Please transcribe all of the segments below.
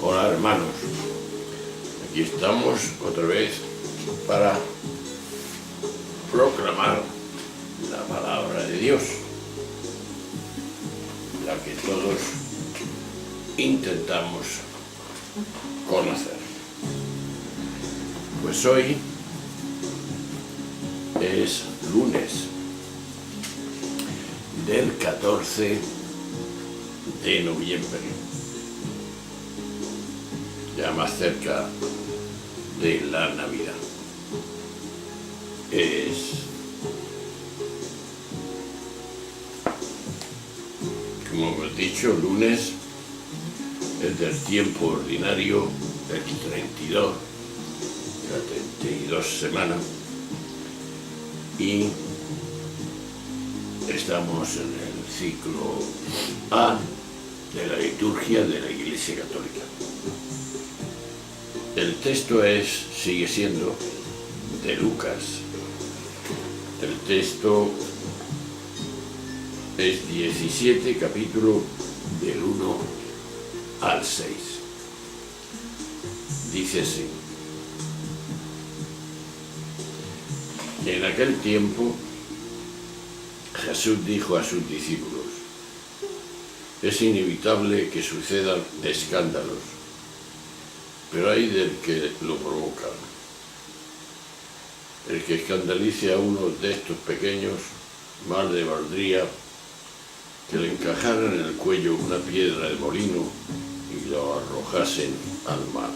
Hola hermanos, aquí estamos otra vez para proclamar la palabra de Dios, la que todos intentamos conocer. Pues hoy es lunes del 14 de noviembre, ya más cerca de la Navidad. Es como hemos dicho, lunes es del tiempo ordinario del 32, de la 32 semana, y estamos en el ciclo A de la liturgia de la Iglesia Católica. El texto sigue siendo de Lucas. El texto es 17, capítulo del 1 al 6. Dice así: en aquel tiempo Jesús dijo a sus discípulos: es inevitable que sucedan escándalos, pero hay del que lo provoca. El que escandalice a uno de estos pequeños, más le valdría que le encajaran en el cuello una piedra de molino y lo arrojasen al mar.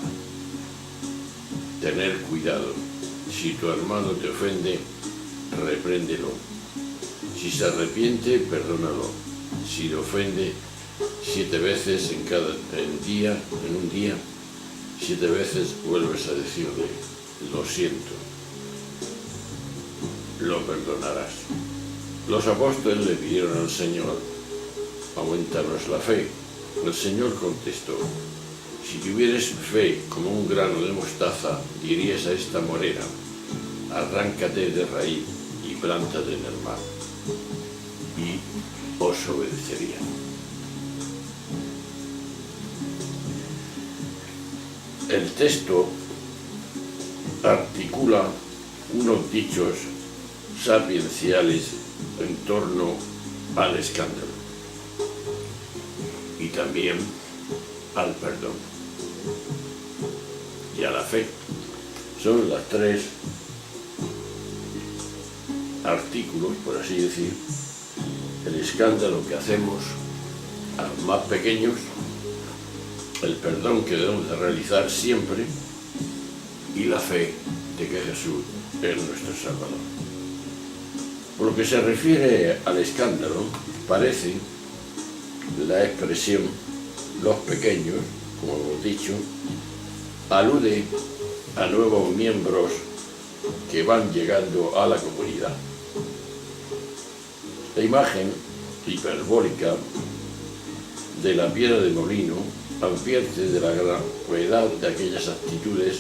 Tener cuidado: si tu hermano te ofende, repréndelo. Si se arrepiente, perdónalo. Si le ofende 7 veces en un día, 7 veces vuelves a decirle: lo siento, lo perdonarás. Los apóstoles le pidieron al Señor: aumentanos la fe. El Señor contestó: si tuvieres fe como un grano de mostaza, dirías a esta morera: arráncate de raíz y plántate en el mar, y os obedecería. El texto articula unos dichos sapienciales en torno al escándalo y también al perdón y a la fe. Son las 3 artículos, por así decir: el escándalo que hacemos a los más pequeños, el perdón que debemos de realizar siempre, y la fe de que Jesús es nuestro Salvador. Por lo que se refiere al escándalo, parece la expresión los pequeños, como hemos dicho, alude a nuevos miembros que van llegando a la comunidad. La imagen hiperbólica de la piedra de molino advierte de la gravedad de aquellas actitudes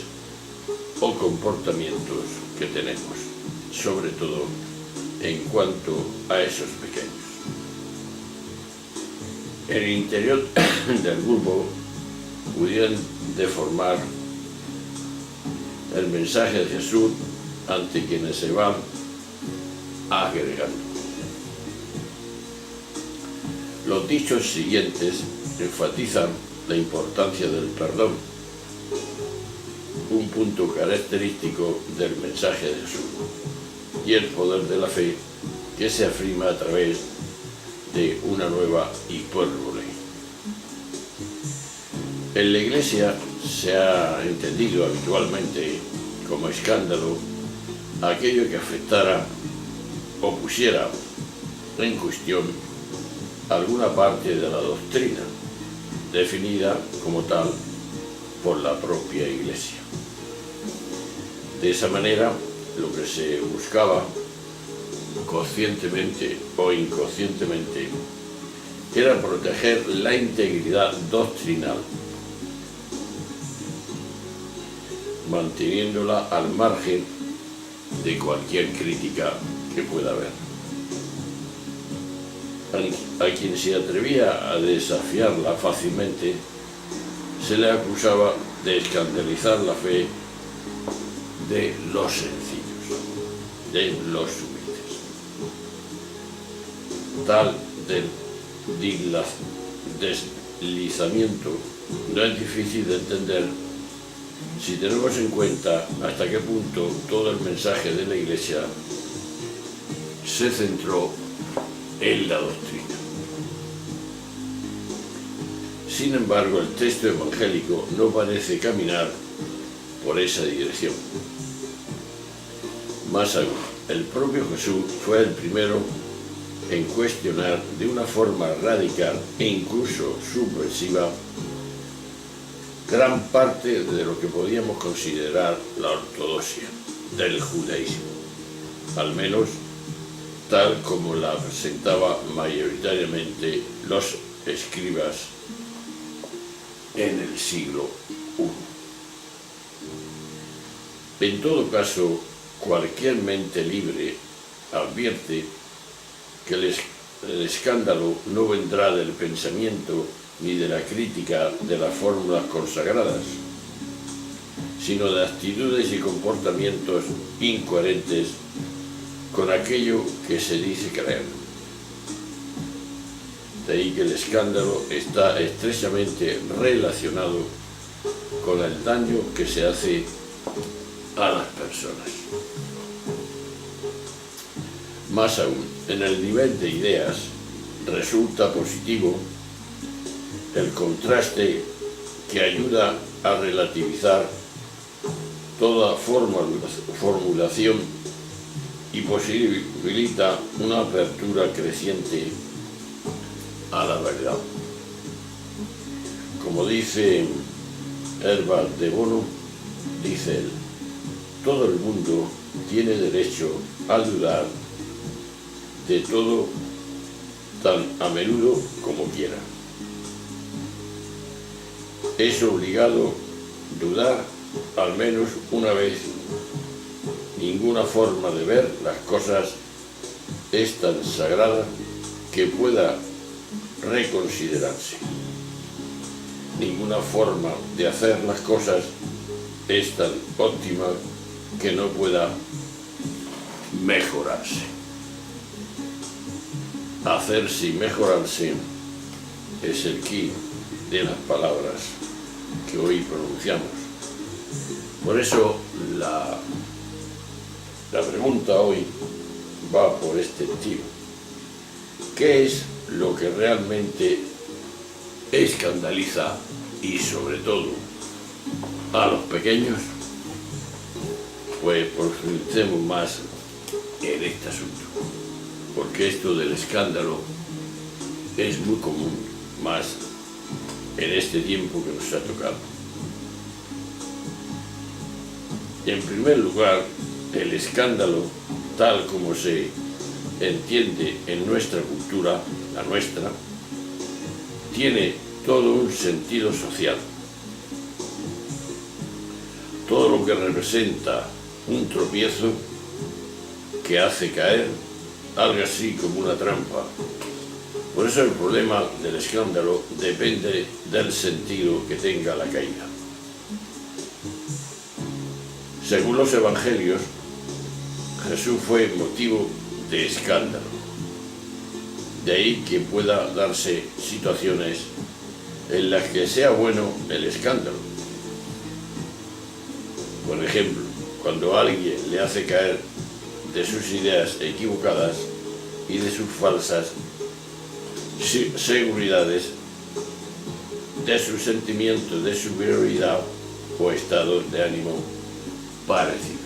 o comportamientos que tenemos, sobre todo en cuanto a esos pequeños. En el interior del grupo pudieran deformar el mensaje de Jesús ante quienes se van agregando. Los dichos siguientes enfatizan la importancia del perdón, un punto característico del mensaje de Jesús, y el poder de la fe que se afirma a través de una nueva hipérbole. En la Iglesia se ha entendido habitualmente como escándalo aquello que afectara o pusiera en cuestión alguna parte de la doctrina, definida como tal por la propia Iglesia. De esa manera, lo que se buscaba, conscientemente o inconscientemente, era proteger la integridad doctrinal, manteniéndola al margen de cualquier crítica que pueda haber. A quien se atrevía a desafiarla fácilmente, se le acusaba de escandalizar la fe de los sencillos, de los humildes. Tal deslizamiento no es difícil de entender si tenemos en cuenta hasta qué punto todo el mensaje de la Iglesia se centró en la doctrina. Sin embargo, el texto evangélico no parece caminar por esa dirección. Más aún, el propio Jesús fue el primero en cuestionar de una forma radical e incluso subversiva gran parte de lo que podíamos considerar la ortodoxia del judaísmo, al menos tal como la presentaba mayoritariamente los escribas en el siglo I. En todo caso, cualquier mente libre advierte que el escándalo no vendrá del pensamiento ni de la crítica de las fórmulas consagradas, sino de actitudes y comportamientos incoherentes con aquello que se dice creer. De ahí que el escándalo está estrechamente relacionado con el daño que se hace a las personas. Más aún, en el nivel de ideas resulta positivo el contraste que ayuda a relativizar toda formulación y posibilita una apertura creciente a la verdad. Como dice Herbert de Bono, dice él: todo el mundo tiene derecho a dudar de todo tan a menudo como quiera. Es obligado dudar al menos una vez. Ninguna forma de ver las cosas es tan sagrada que pueda reconsiderarse. Ninguna forma de hacer las cosas es tan óptima que no pueda mejorarse. Hacerse y mejorarse es el quid de las palabras que hoy pronunciamos. Por eso la pregunta hoy va por este estilo: ¿qué es lo que realmente escandaliza y sobre todo a los pequeños? Pues profundicemos más en este asunto, porque esto del escándalo es muy común, más en este tiempo que nos ha tocado. En primer lugar, el escándalo, tal como se entiende en nuestra cultura, la nuestra, tiene todo un sentido social. Todo lo que representa un tropiezo que hace caer, algo así como una trampa. Por eso el problema del escándalo depende del sentido que tenga la caída. Según los evangelios, Jesús fue motivo de escándalo. De ahí que pueda darse situaciones en las que sea bueno el escándalo. Por ejemplo, cuando alguien le hace caer de sus ideas equivocadas y de sus falsas seguridades, de sus sentimientos de superioridad o estados de ánimo parecidos.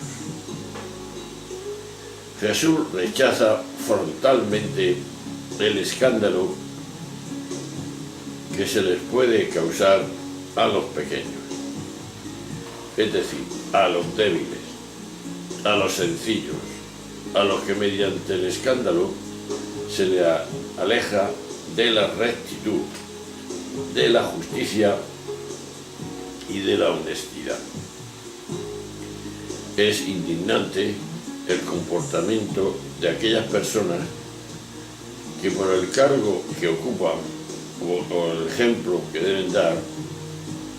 Jesús rechaza frontalmente el escándalo que se les puede causar a los pequeños, es decir, a los débiles, a los sencillos, a los que mediante el escándalo se les aleja de la rectitud, de la justicia y de la honestidad. Es indignante el comportamiento de aquellas personas que por el cargo que ocupan o el ejemplo que deben dar,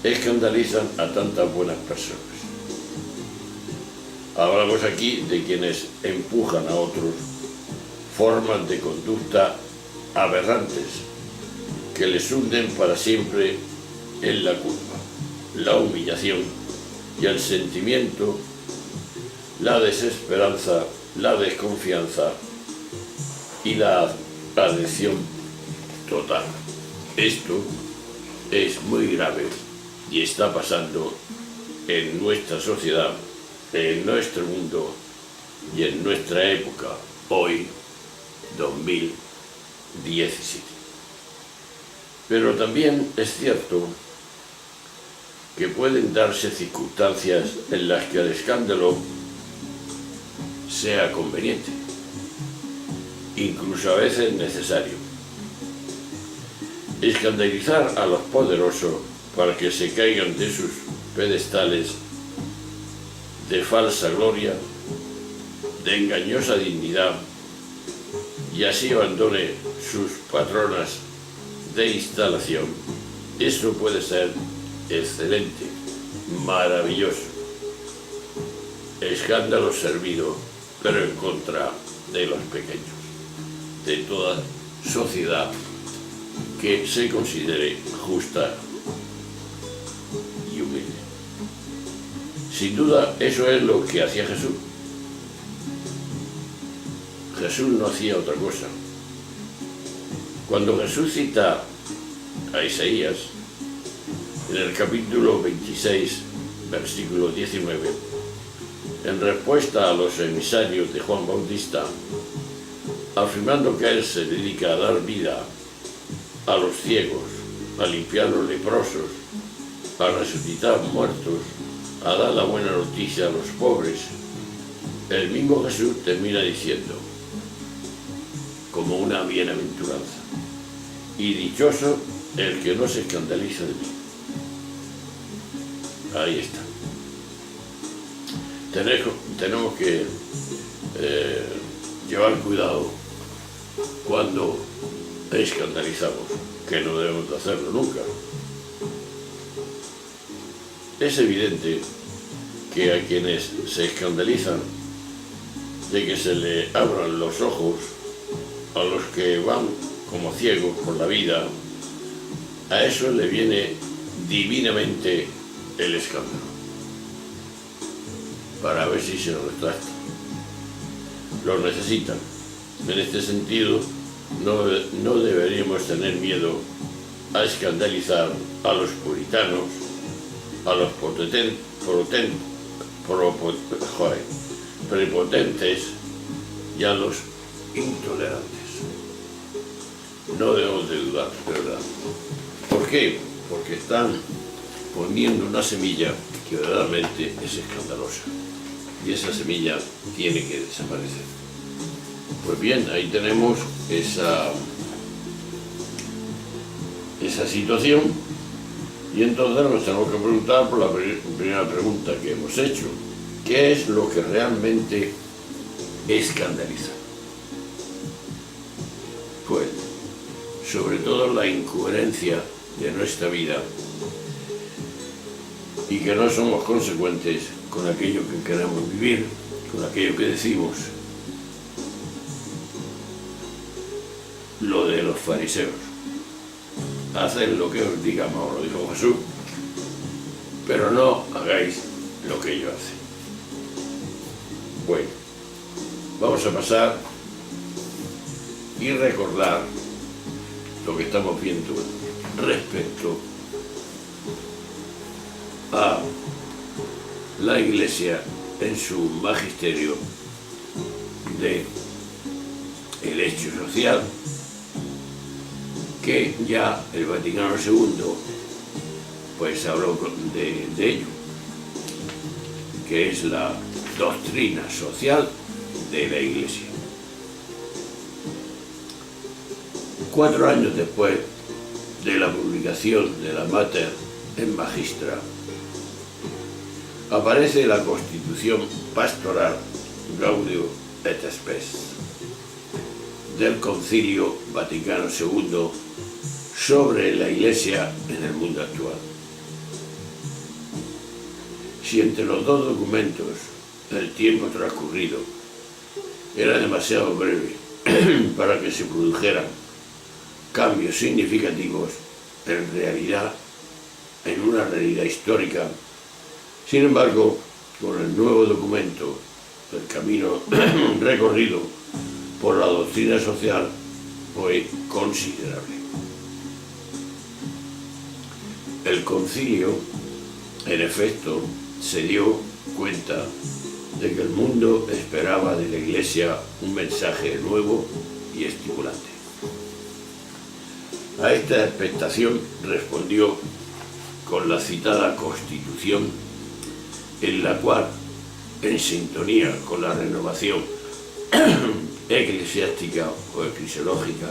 escandalizan a tantas buenas personas. Hablamos aquí de quienes empujan a otros formas de conducta aberrantes que les hunden para siempre en la culpa, la humillación y el sentimiento, la desesperanza, la desconfianza y la adhesión total. Esto es muy grave y está pasando en nuestra sociedad, en nuestro mundo y en nuestra época, hoy, 2017. Pero también es cierto que pueden darse circunstancias en las que el escándalo sea conveniente, incluso a veces necesario. Escandalizar a los poderosos para que se caigan de sus pedestales de falsa gloria, de engañosa dignidad, y así abandone sus patronas de instalación. Eso puede ser excelente, maravilloso. Escándalo servido, pero en contra de los pequeños, de toda sociedad que se considere justa y humilde. Sin duda, eso es lo que hacía Jesús. Jesús no hacía otra cosa. Cuando Jesús cita a Isaías, en el capítulo 26, versículo 19, en respuesta a los emisarios de Juan Bautista, afirmando que él se dedica a dar vida a los ciegos, a limpiar los leprosos, a resucitar muertos, a dar la buena noticia a los pobres, el mismo Jesús termina diciendo, como una bienaventuranza, y dichoso el que no se escandaliza de mí. Ahí está. Tenemos que llevar cuidado cuando escandalizamos, que no debemos de hacerlo nunca. Es evidente que a quienes se escandalizan de que se le abran los ojos, a los que van como ciegos por la vida, a eso le viene divinamente el escándalo, para ver si se retracta. Lo necesitan. En este sentido, no deberíamos tener miedo a escandalizar a los puritanos, a los prepotentes y a los intolerantes. No debemos de dudar, ¿verdad? ¿Por qué? Porque están poniendo una semilla que verdaderamente es escandalosa. Y esa semilla tiene que desaparecer. Pues bien, ahí tenemos esa situación. Y entonces nos tenemos que preguntar por la primera pregunta que hemos hecho. ¿Qué es lo que realmente escandaliza? Pues, sobre todo la incoherencia de nuestra vida y que no somos consecuentes con aquello que queremos vivir, con aquello que decimos. Lo de los fariseos. Haced lo que os digamos, lo dijo Jesús, pero no hagáis lo que ellos hacen. Bueno, vamos a pasar y recordar lo que estamos viendo respecto a la Iglesia en su magisterio de el hecho social, que ya el Vaticano II pues habló de ello, que es la doctrina social de la Iglesia. 4 años después de la publicación de la Mater en Magistra, aparece la Constitución Pastoral Gaudium et Spes del Concilio Vaticano II sobre la Iglesia en el mundo actual. Si entre los dos documentos el tiempo transcurrido era demasiado breve para que se produjeran cambios significativos en una realidad histórica, sin embargo, con el nuevo documento, el camino recorrido por la doctrina social fue considerable. El concilio, en efecto, se dio cuenta de que el mundo esperaba de la Iglesia un mensaje nuevo y estimulante. A esta expectación respondió con la citada Constitución, en la cual, en sintonía con la renovación eclesiástica o eclesiológica,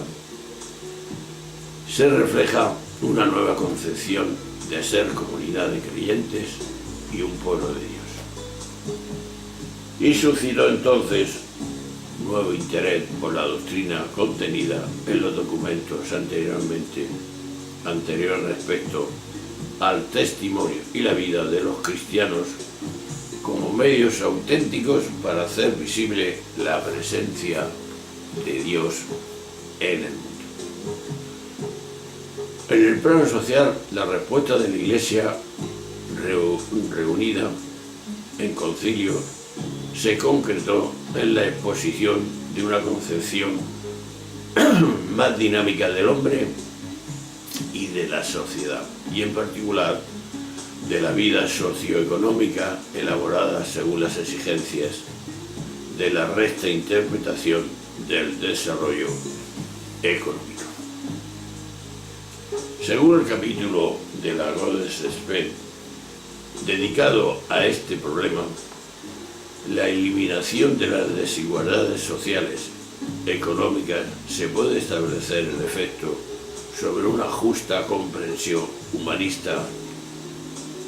se refleja una nueva concepción de ser comunidad de creyentes y un pueblo de Dios. Y suscitó entonces nuevo interés por la doctrina contenida en los documentos anteriores respecto al testimonio y la vida de los cristianos como medios auténticos para hacer visible la presencia de Dios en el mundo. En el plano social, la respuesta de la Iglesia reunida en concilio se concretó en la exposición de una concepción más dinámica del hombre y de la sociedad, y en particular de la vida socioeconómica elaborada según las exigencias de la recta interpretación del desarrollo económico. Según el capítulo de la Gaudes Spes dedicado a este problema, la eliminación de las desigualdades sociales, económicas, se puede establecer en efecto sobre una justa comprensión humanista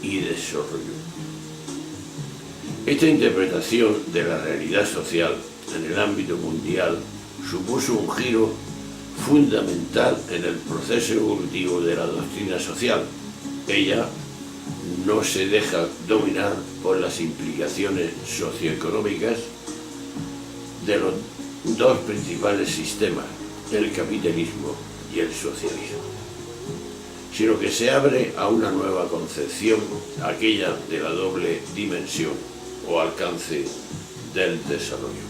y desarrollo. Esta interpretación de la realidad social en el ámbito mundial supuso un giro fundamental en el proceso evolutivo de la doctrina social. Ella no se deja dominar por las implicaciones socioeconómicas de los dos principales sistemas, el capitalismo y el socialismo, sino que se abre a una nueva concepción, aquella de la doble dimensión o alcance del desarrollo.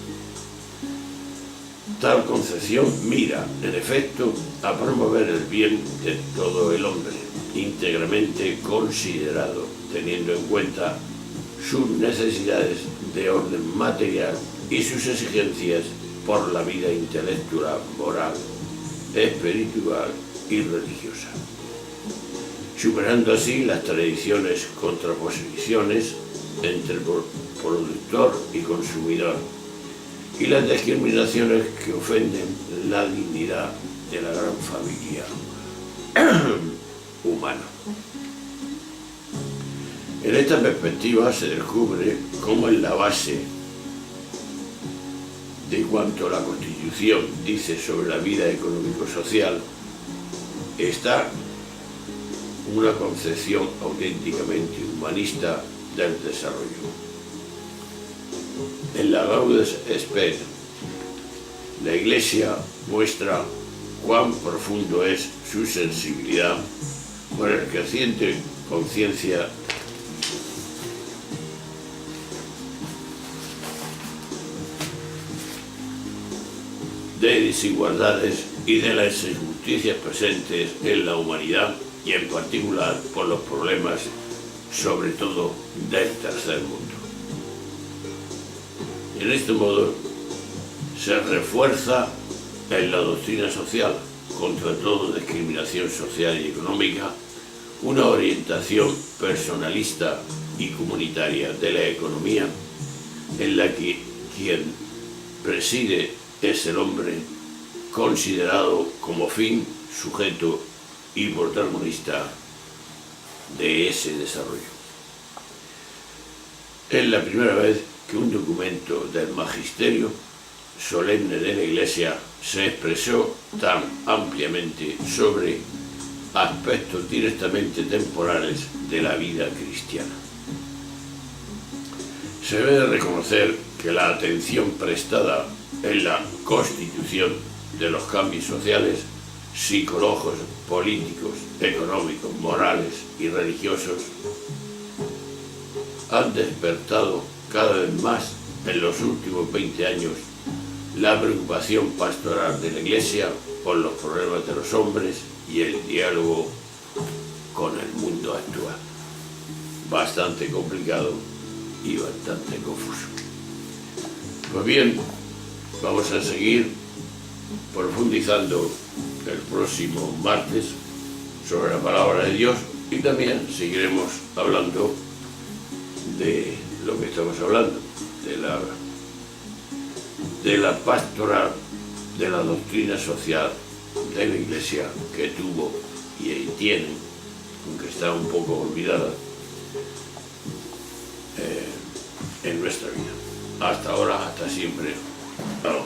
Tal concepción mira, en efecto, a promover el bien de todo el hombre, íntegramente considerado, teniendo en cuenta sus necesidades de orden material y sus exigencias por la vida intelectual, moral, espiritual y religiosa, superando así las tradiciones contraposiciones entre productor y consumidor y las discriminaciones que ofenden la dignidad de la gran familia humana. En esta perspectiva se descubre cómo en la base de cuanto la Constitución dice sobre la vida económico-social está una concepción auténticamente humanista del desarrollo. En la Gaudes Spes, la Iglesia muestra cuán profundo es su sensibilidad por el creciente conciencia de desigualdades y de las injusticias presentes en la humanidad y en particular por los problemas, sobre todo, del tercer mundo. En este modo se refuerza en la doctrina social, contra toda discriminación social y económica, una orientación personalista y comunitaria de la economía, en la que quien preside es el hombre, considerado como fin, sujeto y protagonista de ese desarrollo. Es la primera vez que un documento del magisterio solemne de la Iglesia se expresó tan ampliamente sobre aspectos directamente temporales de la vida cristiana. Se debe reconocer que la atención prestada en la constitución de los cambios sociales, psicológicos, políticos, económicos, morales y religiosos han despertado cada vez más en los últimos 20 años la preocupación pastoral de la Iglesia por los problemas de los hombres y el diálogo con el mundo actual. Bastante complicado y bastante confuso. Pues bien, vamos a seguir profundizando el próximo martes sobre la palabra de Dios y también seguiremos hablando de lo que estamos hablando, de la pastoral, de la doctrina social de la Iglesia que tuvo y tiene, aunque está un poco olvidada, en nuestra vida. Hasta ahora, hasta siempre. Hasta luego.